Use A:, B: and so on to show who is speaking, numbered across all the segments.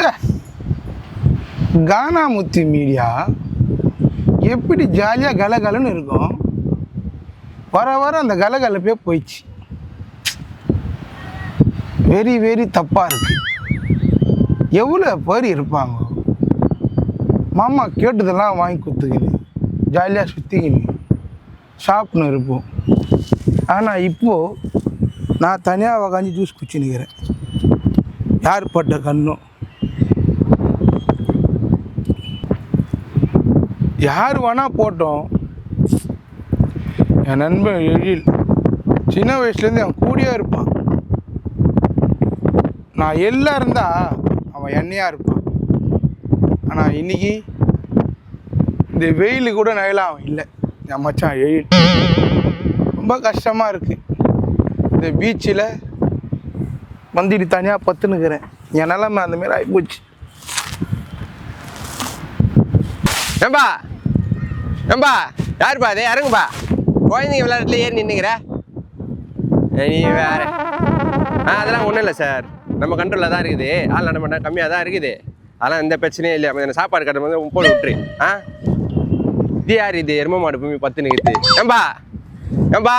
A: ச்சே, கானாமுத்து மீடியா எப்படி ஜாலியாக கலகலன்னு இருக்கும், வர வர அந்த கலகலப்பே போயிடுச்சு. வெரி வெரி தப்பாக இருக்கு. எவ்வளோ பேர் இருப்பாங்க மாமா, கேட்டதெல்லாம் வாங்கி கொடுத்துக்கின்னு ஜாலியாக சுற்றிக்கின்னு சாப்பிட்னு இருப்போம். ஆனால் இப்போது நான் தனியாக உக்காந்து ஜூஸ் குடிச்சு நிற்கிறேன். யார் பட்ட கண்ணும் யார் வேணால் போட்டோம். என் நண்பன் எழில் சின்ன வயசுலேருந்து என் கூடயே இருப்பான். நான் எல்லாம் இருந்தால் அவன் எண்ணெயாக இருப்பான். ஆனால் இன்றைக்கி இந்த வெயில் கூட நயலாம் அவன் இல்லை. என் மச்சான் எழில் ரொம்ப கஷ்டமாக இருக்குது. இந்த பீச்சில் வந்துட்டு தனியாக பத்துனுக்கிறேன். என் நிலமை அந்தமாரி ஆகிப்போச்சு.
B: ஏம்பா ஏம்பா, யாருப்பா அது? இறங்குப்பா. குழந்தைங்க விளையாட்டுல ஏறி நின்றுங்கிற நீ வேற. அதெல்லாம் ஒன்றும் இல்லை சார், நம்ம கண்ட்ரோலில் தான் இருக்குது. ஆள் நடமாட்டா கம்மியாக தான் இருக்குது. அதெல்லாம் எந்த பிரச்சனையும் இல்லை. எனக்கு சாப்பாடு கட்ட வந்து போட்டு விட்டுரு. இது யார் இது? எரும மாடு பூமி பத்து நிற்குது. ஏம்பா ஏம்பா,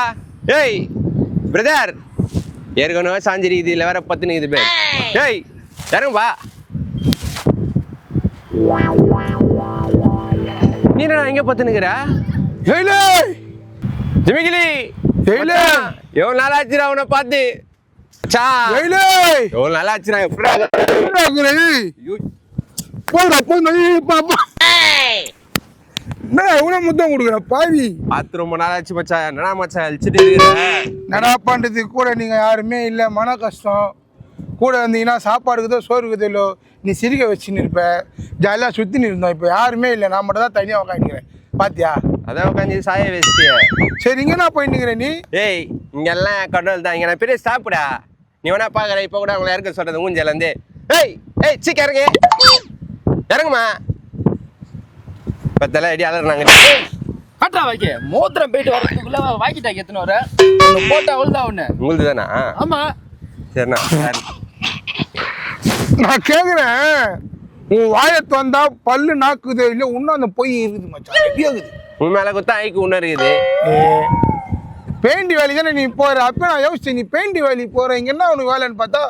B: ஏய் பிரதர், ஏற்கனவே சாஞ்சிருக்குது, இல்லை வேற பத்து நிற்குது பேர். ஏய் இறங்குப்பா. நீ என்ன எங்கே பத்து நிற்கிற? ஜிமிகிலி எவ்வளோ நாள் ஆச்சுடா உன்னை பார்த்து. எவ்வளோ நாள் ஆச்சுடா.
A: என்ன எவ்வளோ முத்தம் கொடுக்குற பாவி?
B: பார்த்து ரொம்ப நாள் ஆச்சு மச்சா. என்னடா மச்சா அழிச்சுட்டு இருக்கிற?
A: நடா பண்ணுறதுக்கு கூட நீங்கள் யாருமே இல்லை. மன கஷ்டம் கூட இருந்தீங்கன்னா சாப்பாடுக்குதோ சோறு இருக்குதோ நீ சிரிக்க வச்சுன்னு இருப்ப. ஜாலியாக சுற்றின்னு இருந்தோம். இப்போ யாருமே இல்லை, நான் மட்டும் தான் தனியாக உக்காந்துக்கிறேன். பாத்தியா?
B: அதான் உட்காந்து சாய வச்சிட்டியா?
A: சரி, இங்கே நான் போயிட்டுக்கிறேன். நீ
B: ஏய் இங்கெல்லாம் கண்ட்ரோல் தான். இங்கே நான் பெரிய ஸ்டாப்புடா. நீ வேணா பார்க்குற. இப்போ கூட அவங்கள இறக்க சொல்கிறது ஊஞ்சலேருந்து. ஏய் ஏய் சீக்க இறங்கு, இறங்குமா. பத்தெல்லாம் எடி அலறாங்க.
C: கட்டா வாக்கி மோத்திரம் போயிட்டு வரதுக்குள்ள வாக்கிட்டா எத்தனை வர போட்டா அவ்வளோதான் ஒன்று
B: உங்களுக்கு தானா?
C: ஆமாம்.
B: சரிண்ணா.
A: நான் கேட்குறேன், உன் வாயத்து வந்தா பல்லு நாக்குது இல்லை இன்னும் அந்த பொய் இருக்குது மச்சான். இருக்குது
B: உன் மேலே குத்தா ஐக்கு ஒன்று இருக்குது.
A: பெயிண்ட் வேலைக்கு தானே நீ போகிற. அப்போ நான் யோசிச்சேன், நீ பெயிண்ட் வேலைக்கு போகிற. இங்கே என்ன உனக்கு வேலைன்னு பார்த்தா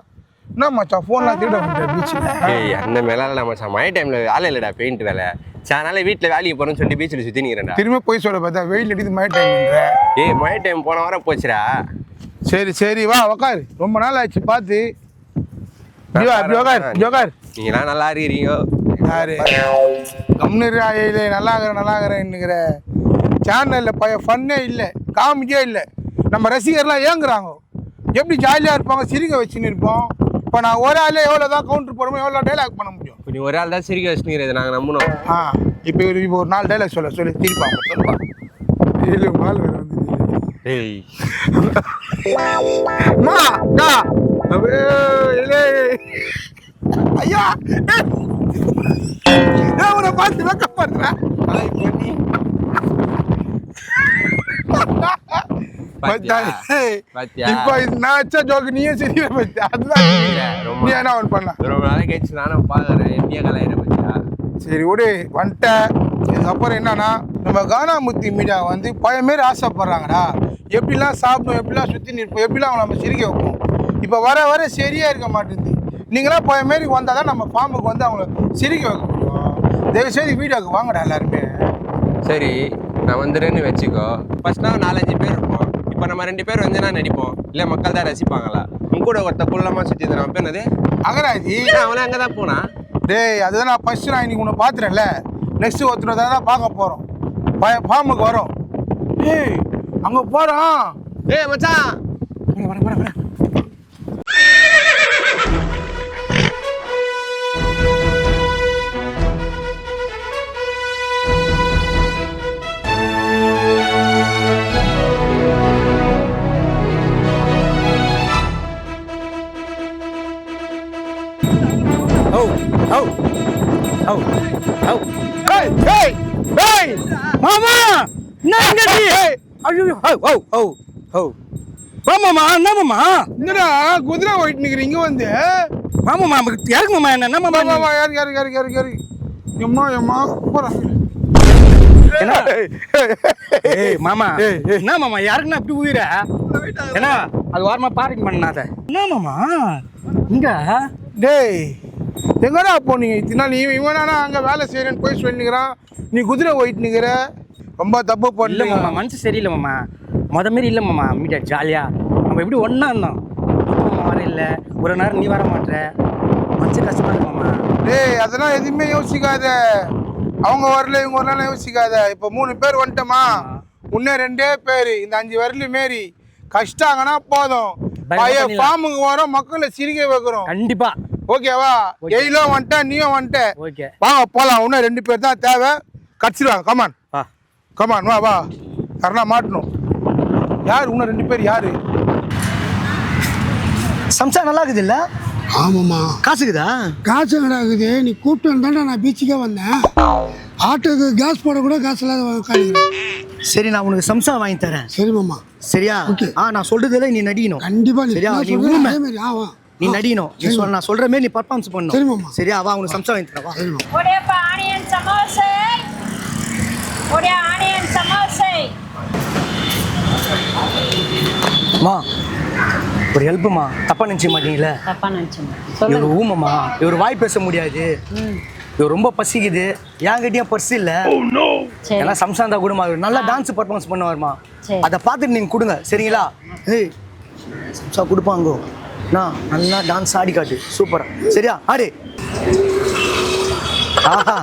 A: என்ன மச்சான் ஃபோன்லாம் திருட முடியாது பீச்சில்.
B: ஏய் அந்த மேலே இல்லை மச்சான், மழை டைமில் வேலை இல்லைடா, பெயிண்ட் வேலை. அதனால வீட்டில் வேலைக்கு போகிறேன்னு சொல்லிட்டு பீச்சில் சுற்றி நிற்கிறேன்டா.
A: திரும்ப போய் சொல்ல பார்த்தா வெயில் அடிக்குது மழை டைம்ன்ற.
B: ஏய் மழை டைம் போன வாரம் போச்சுடா.
A: சரி சரி வா உக்காரு, ரொம்ப நாள் ஆச்சு பார்த்து. ஜோகார்
B: நீங்களாம் நல்லா இருக்கிறீங்க.
A: யாரு கம்னு நல்லா இருக்கிறேன்னுங்கிற சேனலில் ஃபன்னே இல்லை, காமிக்கே இல்லை. நம்ம ரசிகர்லாம் ஏங்குறாங்க. எப்படி ஜாலியாக இருப்பாங்க, சிரிக்க வச்சுன்னு இருப்போம். இப்போ நான் ஒரு ஆளே எவ்வளோ தான் கவுண்டர் போடுமோ எவ்வளோ டைலாக் பண்ண முடியும்.
B: இப்போ நீ ஒரு ஆள் தான் சிரிக்க வச்சுக்கிறது, நாங்கள் நம்பணும்.
A: இப்போ ஒரு 4 டைலாக் சொல்லி சிரிப்பாங்க. சொல்லுவா 7 நாள் வேறு வந்து.
B: ஏய்
A: ஐயா உன பார்த்து வெக்கப்படுறேன். இப்போ நான் ஜோக்கு நீயே சரி. அதுதான் நீ என்ன ஒன்று பண்ணலாம்.
B: ரொம்ப நாளைக்கு கழிச்சு நானும் பார்க்குறேன். இந்தியா கலையிற பற்றியா?
A: சரி விடு, வந்துட்டேன். இதுக்கப்புறம் என்னன்னா, நம்ம கானாமுத்து மீடியா வந்து பழைய மாரி ஆசைப்படுறாங்கடா. எப்படிலாம் சாப்பிடும், எப்படிலாம் சுற்றி நிற்போம், எப்படிலாம் அவங்க நம்ம சிரிக்க வைப்போம். இப்போ வர வர சரியாக இருக்க மாட்டேங்குது. நீங்களாம் பழைய மாரி வந்தால் தான் நம்ம ஃபார்முக்கு வந்து அவங்கள சிரிக்க வைக்க முடியும். தயவுசெய்து வீடியோவுக்கு வாங்கடா எல்லாருமே.
B: சரி நான் வந்துடுறேன்னு வச்சுக்கோ. ஃபர்ஸ்ட் நான் 4-5 பேர் இருப்போம். இப்போ நம்ம 2 பேர் வந்து நான் நடிப்போம். இல்லை மக்கள் தான் ரசிப்பாங்களா? உன் கூட ஒருத்த குள்ளமாக சுற்றி தரான் பேர் என்னது?
A: அகராஜி.
B: அவனே அங்கே தான் போனான்.
A: டேய் அதுதான் நான் ஃபஸ்ட்டு நான் இன்னைக்கு உன்னை பார்த்துறேன்ல. நெக்ஸ்ட்டு ஒருத்தர் தான் பார்க்க போகிறோம். ஃபார்முக்கு வரோம். ஏய் அங்கே போகிறோம்.
B: ஏய் மச்சான்
A: வர
D: மாமாமா என்ன மாமா
A: என்னடா குதிரை ஓயிட்டு நிக்கிற இங்க வந்து
D: மாமாமா யாருக்கு மாமா என்ன மாமா
A: மாமா யாரு யாரு யாரு யாரு யாரு எம்மா எம்மா போறேன்
D: என்ன ஏய் மாமா என்ன மாமா யாருக்குன்னா அப்படி உயிர என்ன அது வாரமா பார்க்கிங் பண்ணாத என்ன மாமா இங்க
A: டேய் எங்கடா போனீங்க இத்தனை நாள் இவனானா அங்க வேலை செய்யறேன்னு போய் சொல்லிக்கிறான் நீ குதிரை ஓயிட்டு நிக்கிற ரொம்ப தப்பு
D: இல்ல
A: பண்ணல
D: மாமா மனசு சரியில்லை மாமா மாரி இல்லை மாமா மீட்டா ஜாலியா நம்ம எப்படி ஒண்ணா இருந்தோம் மாமா வர இல்லை ஒரு நேரம் நீ வர மாட்டேற மனசு கஷ்டமா இருக்கு மாமா
A: டேய் அதெல்லாம் எதுவுமே யோசிக்காத அவங்க வரல இவங்க வரலாம் யோசிக்காத இப்போ 3 பேர் வந்துட்டோமா இன்னும் 2 பேர் இந்த 5 வரலையும் மாரி கஷ்டாங்கன்னா போதும் பையன் ஃபார்முக்கு வரோம் மக்களை சிரிக்க வைக்கிறோம்
D: கண்டிப்பா
A: ஓகேவா எயிலும் வந்துட்டேன் நீயும் வந்துட்ட
D: ஓகே
A: வாங்க போகலாம் இன்னும் 2 பேர் தான் தேவை கடிச்சிடுவாங்க கமான்
D: வா
A: கமான் வா வா யாருன்னா மாட்டணும் யார் இன்னும் 2 பேர் யாரு
D: சம்சா நல்லா இருக்குது இல்ல
E: ஆமாம்மா
D: காசுக்குதா
E: காசு கிடாக்குது நீ கூப்பிட்டு வந்தாண்டா நான் பீச்சுக்கே வந்தேன் ஆட்டோக்கு கேஸ் போட கூட காசு இல்லாத உட்காந்துக்கிறேன்
D: சரி நான் உனக்கு சம்சா வாங்கி தரேன்
E: சரி மாமா
D: சரியா
E: ஓகே
D: நான் சொல்றதுல நீ நடிக்கணும்
E: கண்டிப்பா நீ
D: சரியா
E: என்ன
D: நீ
E: சொல்றியோ
D: ஊமை
E: அதே மாதிரி ஆவா
D: நீ நடிக்கணும் நீ சொல்ல நான் சொல்ற மாதிரி நீ பர்ஃபார்மன்ஸ்
E: சரி
D: பண்ணணும்
E: மாமா.
D: சரியா வா உனக்கு சம்சா வாங்கி தரேன் வா
E: சரி மாமா
F: ஒரேப்பா ஆனியன் சமோசை ஒரே ஆனியன் சமோசை
D: மா ஒரு ஹெல்ப்புமா தப்பா நினைச்ச மாட்டீங்களே
F: தப்பா நினைச்சேன்
D: இவர் ஊமம்மா இவர் வாய் பேச முடியாது இவர் ரொம்ப பசிக்குது என்கிட்டயும் பர்ஸ் இல்ல
F: சரி
D: ஏன்னா சம்சாந்தா கூடமா இவர் நல்லா டான்ஸ் பர்ஃபார்மன்ஸ் பண்ணுவாருமா
F: சரி.
D: அதை பார்த்துட்டு நீங்க கொடுங்க சரிங்களா ஏய் சம்சா கொடுப்பாங்கோ நான் நல்லா டான்ஸ் ஆடி காட்டு சூப்பரா சரியா ஆடு ஆஹா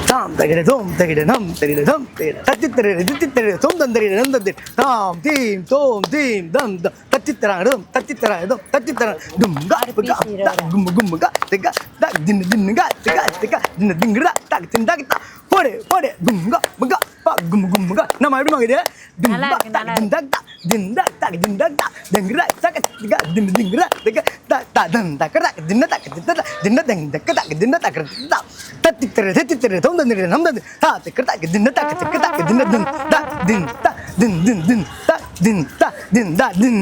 D: தாம் தகிட தோம் தகிட நம் தகிட தம் தகிட தத்தி தர தித்தி தர தோம் தந்தரிட நம் தந்தி தாம் தீம் தோம் தீம் தம் தம் தத்தி தராடும் தத்தி தராடும் தத்தி தர டும் கா புகா கும் கும் கா தக தக் தின் தின் கா தக தக தின் திங்கடா தக் தின் தக் தா போடு போடு கும் கா புகா பா கும் கும் கா நம்ம எப்படி மகதே டும்
F: நல்லா
D: கா
F: இருக்கு,
D: தக்
F: நல்லா
D: தின் தக் தா தின் தக் தக் தின் தக் தா திங்கடா தக் தக தின் திங்கடா தக தா தா தன் தக் தக் தின் தக் தின் தின் தக் தக் தின் தக் தா தத்தி தர தோம் தந்தரிட நம் தந்தி தா தக் தக் தின் தக் தக் தக் தின் தின் தா தின் தா தின் தின் தின் தா தின் தா தின் தா தின்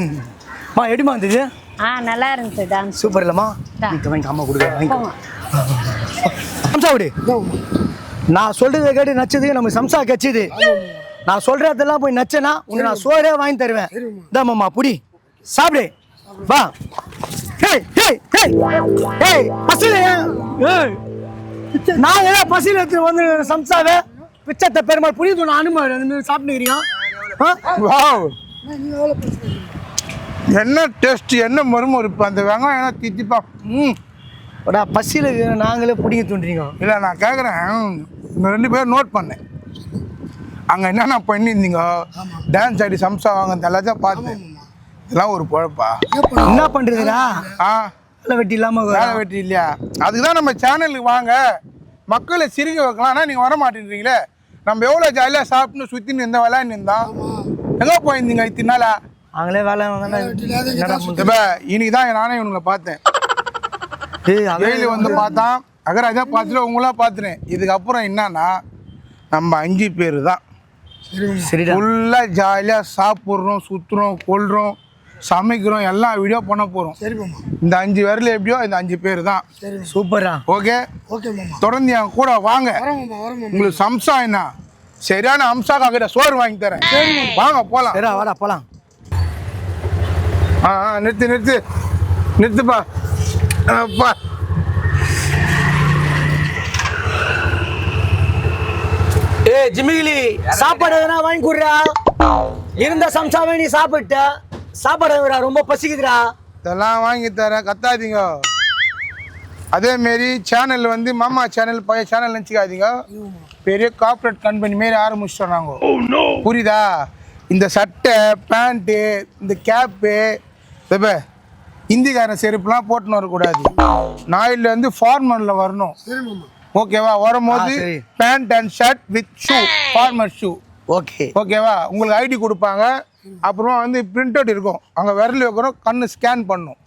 D: மா எப்படிமா இருந்தது
F: நல்லா இருந்துச்சு டான்ஸ்
D: சூப்பர் இல்லம்மா
F: தா.
D: இந்த வாங்கி அம்மா கொடுக்க வாங்கி
F: போங்க
D: சம்சா விடு நான் சொல்றதை கேட்டு நச்சதுக்கு நம்ம சம்சா கட்சிது நான் சொல்றதெல்லாம் போய் நச்சனா உனக்கு நான் சோறே வாங்கி தருவேன் இதாம்மா புடி சாப்பிடு வா ஹேய் ஹேய் ஹேய் ஹேய் பசில ஏய் நான் ஏதோ பசில எடுத்து வந்து சம்சாவே பிச்சத்தை பெருமாள் புரியுது நான் அனுமதி சாப்பிட்டுக்கிறீங்க
A: வாவ் என்ன டேஸ்ட் என்ன மறுமறுப்பு அந்த வெங்காயம் என்ன தித்திப்பா
D: பசியில் நாங்களே பிடிக்க தூண்டுறீங்க
A: இல்லை நான் கேட்குறேன் இந்த 2 பேர் நோட் பண்ணேன் அங்கே என்னென்ன பண்ணியிருந்தீங்க டான்ஸ் ஆடி சம்சா வாங்க எல்லாத்தையும் பார்த்தேன் இதெல்லாம் ஒரு பொழப்பா
D: என்ன பண்றதுடா
A: ஆ
D: வேலை வெட்டி இல்லாம
A: வேலை வெட்டி இல்லையா அதுக்கு தான் நம்ம சேனலுக்கு வாங்க மக்களை சிரிக்க வைக்கலாம் ஆனால் நீங்கள் வர மாட்டேன்றீங்களே நம்ம எவ்வளோ ஜாலியாக சாப்பிட்டு சுற்றின்னு இருந்தோம் விளையாண்டு இருந்தோம் எங்கே போயிருந்தீங்க இத்தனை நாளா
D: அவங்களே வேலை
A: இப்போ இன்னைக்கு தான் நானே இவங்களை பார்த்தேன் டெய்லி வந்து பார்த்தான் அகராஜா பார்த்துட்டு உங்களாம் பார்த்துனேன் இதுக்கப்புறம் என்னன்னா நம்ம 5 பேர் தான்
D: சரிடா
A: ஃபுல்லாக ஜாலியாக சாப்பிட்றோம் சுற்றுறோம் கொள்றோம் சமைக்கிறோம் எல்லாம் வீடியோ பண்ண போகிறோம்
E: சரி மாமா
A: இந்த 5 விரல் எப்படியோ இந்த 5 பேர் தான்
D: சூப்பரா
A: ஓகே
E: ஓகே மாமா
A: தொடர்ந்து என் கூட வாங்க
E: வரோம் மாமா வரோம் மாமா
A: உங்களுக்கு சம்சா என்ன சரியான அம்சாக்கா கிட்ட சோறு வாங்கி தரேன் வாங்க போகலாம்
D: சரிடா வாடா போலாம்
A: நிறுத்து நிறுத்து நிறுத்துப்பா அப்பா
D: ஏய் ஜிமிகிலி சாப்பாடு எதனா வாங்கி கொடுறா இருந்த சம்சாவே நீ சாப்பிட்ட சாப்பாடு விடா ரொம்ப பசிக்குதுடா
A: இதெல்லாம் வாங்கி தரேன் கத்தாதீங்க அதேமாரி சேனல் வந்து மாமா சேனல் பழைய சேனல் நினச்சிக்காதீங்க பெரிய கார்பரேட் கம்பெனி மாரி ஆரம்பிச்சிட்டோம் நாங்கள் புரியுதா இந்த சட்டை பேண்ட்டு இந்த கேப்பு இப்போ இந்திக்காரன் செருப்புலாம் போட்டுன்னு வரக்கூடாது நாயிலேருந்து ஃபார்மரில் வரணும்
E: சரி மாமா
A: ஓகேவா வரும்போது
D: சரி.
A: Pant and shirt with shoe formal shoe
D: okay
A: ஓகேவா உங்களுக்கு ஐடி கொடுப்பாங்க அப்புறமா வந்து பிரிண்ட் அவுட் இருக்கும் அங்கே விரல் வைக்கிறோம் கண்ணு ஸ்கேன் பண்ணும்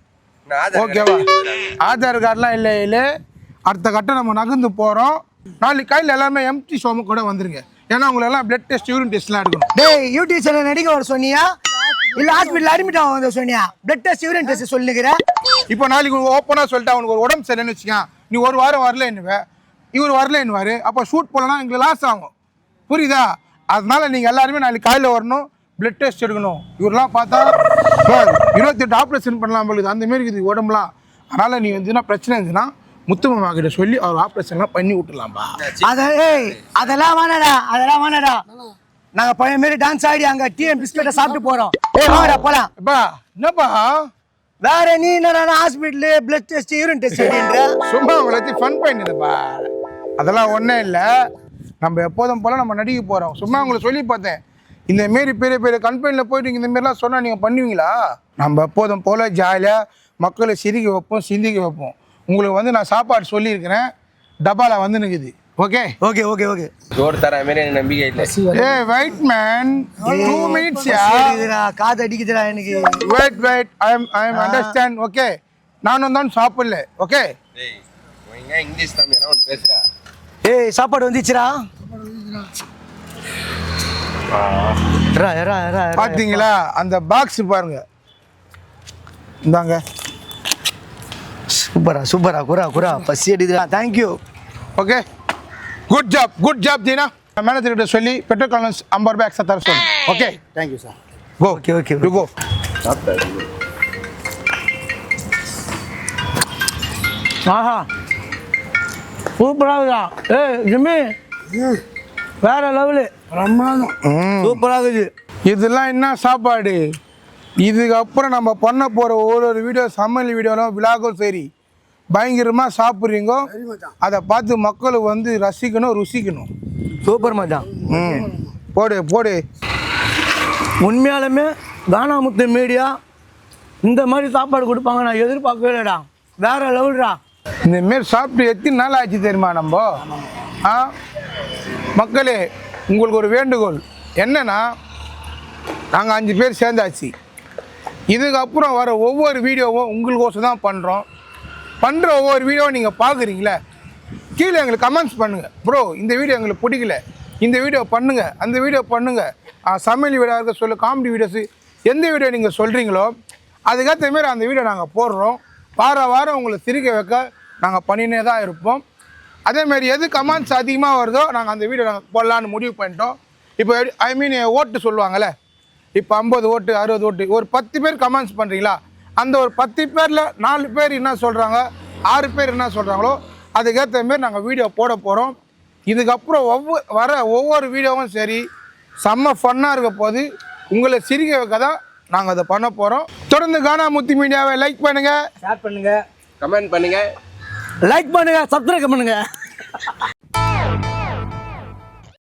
A: ஓகேவா ஆதார் கார்டெலாம் இல்லை இல்லை அடுத்த கட்டம் நம்ம நகர்ந்து போகிறோம் நாளைக்கு கையில் எல்லாமே எம்டி ஷோமு கூட வந்துருங்க ஏன்னா உங்களுக்கு எல்லாம் பிளட் டெஸ்ட் யூரின் டெஸ்ட்லாம் எடுக்கணும்
D: டேய் யூடியூப் சேனல் நடிக்க வர சொன்னியா இல்ல ஹாஸ்பிட்டல் அட்மிட் ஆகும் சொன்னியா பிளட் டெஸ்ட் யூரின் டெஸ்ட் சொல்லிக்கிறேன்.
A: இப்போ நாளைக்கு ஓப்பனா சொல்லிட்டு அவனுக்கு ஒரு உடம்பு சரியில்லைன்னு வச்சுக்கேன், நீ ஒரு வாரம் வரல என்னவே, இவர் வரல என்னவாரு, அப்போ ஷூட் போலனா எங்களுக்கு லாஸ் ஆகும், புரியுதா? அதனால நீங்க எல்லாருமே நாளைக்கு காலையில் வரணும், பிளட் டெஸ்ட் எடுக்கணும். இவரெல்லாம் பார்த்தா 28 ஆப்ரேஷன் பண்ணலாம் போகுது, அந்த மாரி இருக்குது உடம்புலாம். அதனால நீ வந்துன்னா பிரச்சனை இருந்துச்சுன்னா முத்துமாமா கிட்ட சொல்லி அவர் ஆப்ரேஷன்லாம் பண்ணி விட்டுலாம்பா.
D: அதெல்லாம் வேணாடா. நாங்க பழைய மாரி டான்ஸ் ஆடி அங்க டீ அண்ட் பிஸ்கெட்டை சாப்பிட்டு போறோம். வாங்கடா போலாம்.
A: அப்பா என்னப்பா
D: வேற நீ என்ன hospital blood test urine test அப்படின்ற
A: சும்மா உங்களை ஃபன் பண்ணிடுப்பா. அதெல்லாம் ஒன்றும் இல்லை, நம்ம எப்போதும் போல நம்ம நடிக்க போகிறோம். சும்மா உங்களை சொல்லி பார்த்தேன், இந்த மாரி பெரிய பெரிய கம்பெனியில் போயிட்டு இந்த மாரிலாம் சொன்னால் நீங்கள் பண்ணுவீங்களா? நம்ம எப்போதும் போல் ஜாலியாக மக்களை சிரிக்க வைப்போம், சிந்திக்க வைப்போம். உங்களுக்கு வந்து நான் சாப்பாடு சொல்லியிருக்கிறேன், டப்பாவில் வந்து நிற்குது. ஓகே
D: ஓகே ஓகே ஓகே
B: சோறு தர மாதிரி எனக்கு நம்பிக்கை இல்லை.
A: ஏய் வெயிட் மேன், 2 minutes யா.
D: காது அடிக்குதுடா எனக்கு.
A: Wait I am understand. Okay நானும் தான் சாப்பிடல. ஓகே
B: இங்கிலீஷ் தான் ஒன்று பேசுகிறா.
D: ஏய் சாப்பாடு வந்துச்சுடா.
A: பார்த்தீங்களா அந்த பாக்ஸ் பாருங்க, இந்தாங்க.
D: சூப்பரா குரா பசி அடிக்குதுடா. Thank you.
A: Okay good job Dheena. Manager கிட்ட சொல்லி பெட்ரோல் காலன்ஸ் 50 ரூபாய் எக்ஸ்ட்ரா தர சொல்லு. Okay
D: thank you sir.
A: Go
D: okay
A: you go.
D: ஆஹா சூப்பராகுதா. ஏய் ஜிம்மி வேற லெவலு,
E: பிரமாதம்.
D: சூப்பராகுது.
A: இதெல்லாம் என்ன சாப்பாடு? இதுக்கப்புறம் நம்ம பண்ண போகிற ஒரு வீடியோ, சமையல் வீடியோலாம் விழாக்கும் சரி, பயங்கரமாக சாப்பிட்றீங்க. அதை பார்த்து மக்கள் வந்து ரசிக்கணும், ருசிக்கணும்.
D: சூப்பர் மச்சான்.
A: போடு.
D: உண்மையாலுமே கானாமுத்து மீடியா இந்த மாதிரி சாப்பாடு கொடுப்பாங்க நான் எதிர்பார்க்கவே இல்லைடா. வேற லெவல்டா.
A: இந்தமாரி சாப்பிட்டு எத்தனை நாள் ஆச்சு தெரியுமா நம்ம? மக்களே உங்களுக்கு ஒரு வேண்டுகோள் என்னன்னா, நாங்கள் 5 பேர் சேர்ந்தாச்சு. இதுக்கப்புறம் வர ஒவ்வொரு வீடியோவும் உங்களுக்கோசம் தான் பண்ணுறோம். பண்ணுற ஒவ்வொரு வீடியோவும் நீங்கள் பார்க்குறீங்களே, கீழே எங்களுக்கு கமெண்ட்ஸ் பண்ணுங்கள். ப்ரோ இந்த வீடியோ எங்களுக்கு பிடிக்கல, இந்த வீடியோ பண்ணுங்கள், அந்த வீடியோ பண்ணுங்கள், சமையல் வீடியோ இருக்க சொல்லு, காமெடி வீடியோஸு, எந்த வீடியோ நீங்கள் சொல்கிறீங்களோ அதுக்கேற்ற மாரி அந்த வீடியோ நாங்கள் போடுறோம். வாரம் உங்களை சிரிக்க வைக்க நாங்கள் பண்ணினே தான் இருப்போம். அதேமாரி எது கமெண்ட்ஸ் அதிகமாக வருதோ நாங்கள் அந்த வீடியோ நாங்கள் போடலான்னு முடிவு பண்ணிட்டோம். இப்போ ஐ மீன் ஓட்டு சொல்லுவாங்கள்ல, இப்போ 50 ஓட்டு 60 ஓட்டு, ஒரு 10 பேர் கமெண்ட்ஸ் பண்ணுறீங்களா, அந்த ஒரு 10 பேரில் 4 பேர் என்ன சொல்கிறாங்க, 6 பேர் என்ன சொல்கிறாங்களோ அதுக்கேற்ற மாரி நாங்கள் வீடியோ போட போகிறோம். இதுக்கப்புறம் வர ஒவ்வொரு வீடியோவும் சரி செம்ம ஃபன்னாக இருக்க போது, உங்களை சிரிக்க வைக்க தான் நாங்கள் அதை பண்ண போகிறோம். தொடர்ந்து கானாமுத்து மீடியாவை லைக் பண்ணுங்கள்,
D: ஷேர் பண்ணுங்க,
B: கமெண்ட் பண்ணுங்கள்,
D: லைக் பண்ணுங்க, சப்ஸ்கிரைப் பண்ணுங்க.